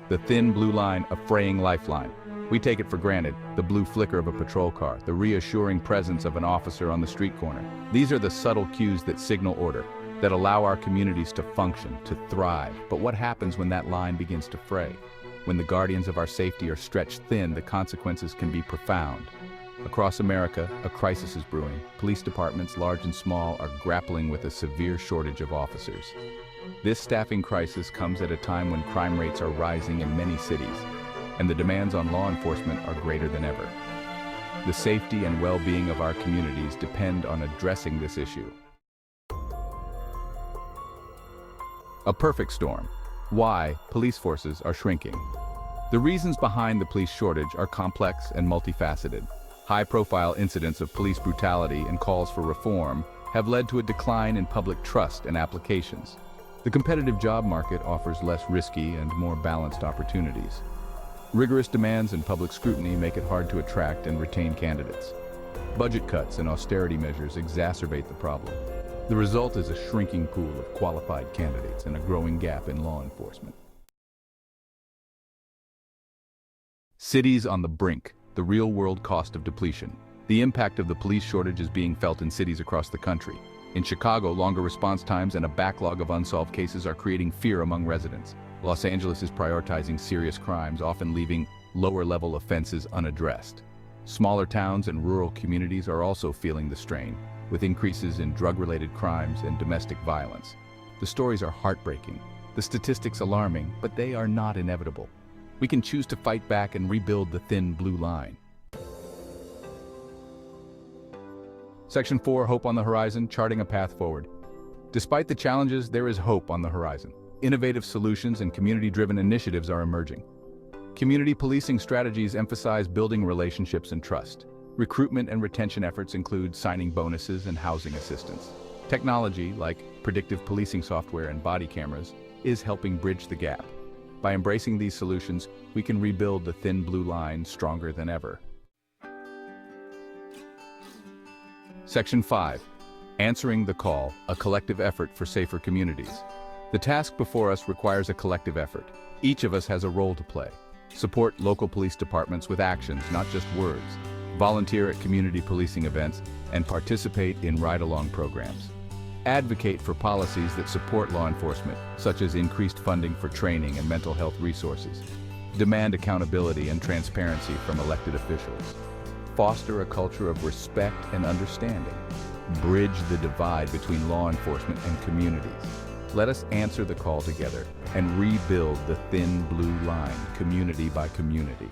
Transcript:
The thin blue line, a fraying lifeline. We take it for granted, the blue flicker of a patrol car, the reassuring presence of an officer on the street corner. These are the subtle cues that signal order, that allow our communities to function, to thrive. But what happens when that line begins to fray? When the guardians of our safety are stretched thin, the consequences can be profound. Across America, a crisis is brewing. Police departments, large and small, are grappling with a severe shortage of officers. This staffing crisis comes at a time when crime rates are rising in many cities, and the demands on law enforcement are greater than ever. The safety and well-being of our communities depend on addressing this issue. A perfect storm. Why police forces are shrinking. The reasons behind the police shortage are complex and multifaceted. High-profile incidents of police brutality and calls for reform have led to a decline in public trust and applications. The competitive job market offers less risky and more balanced opportunities. Rigorous demands and public scrutiny make it hard to attract and retain candidates. Budget cuts and austerity measures exacerbate the problem. The result is a shrinking pool of qualified candidates and a growing gap in law enforcement. Cities on the brink, the real-world cost of depletion. The impact of the police shortage is being felt in cities across the country. In Chicago, longer response times and a backlog of unsolved cases are creating fear among residents. Los Angeles is prioritizing serious crimes, often leaving lower-level offenses unaddressed. Smaller towns and rural communities are also feeling the strain, with increases in drug-related crimes and domestic violence. The stories are heartbreaking, the statistics alarming, but they are not inevitable. We can choose to fight back and rebuild the thin blue line. Section 4, Hope on the Horizon, Charting a Path Forward. Despite the challenges, there is hope on the horizon. Innovative solutions and community-driven initiatives are emerging. Community policing strategies emphasize building relationships and trust. Recruitment and retention efforts include signing bonuses and housing assistance. Technology, like predictive policing software and body cameras, is helping bridge the gap. By embracing these solutions, we can rebuild the thin blue line stronger than ever. Section 5. Answering the Call, a collective effort for safer communities. The task before us requires a collective effort. Each of us has a role to play. Support local police departments with actions, not just words. Volunteer at community policing events, and participate in ride-along programs. Advocate for policies that support law enforcement, such as increased funding for training and mental health resources. Demand accountability and transparency from elected officials. Foster a culture of respect and understanding. Bridge the divide between law enforcement and communities. Let us answer the call together and rebuild the thin blue line, community by community.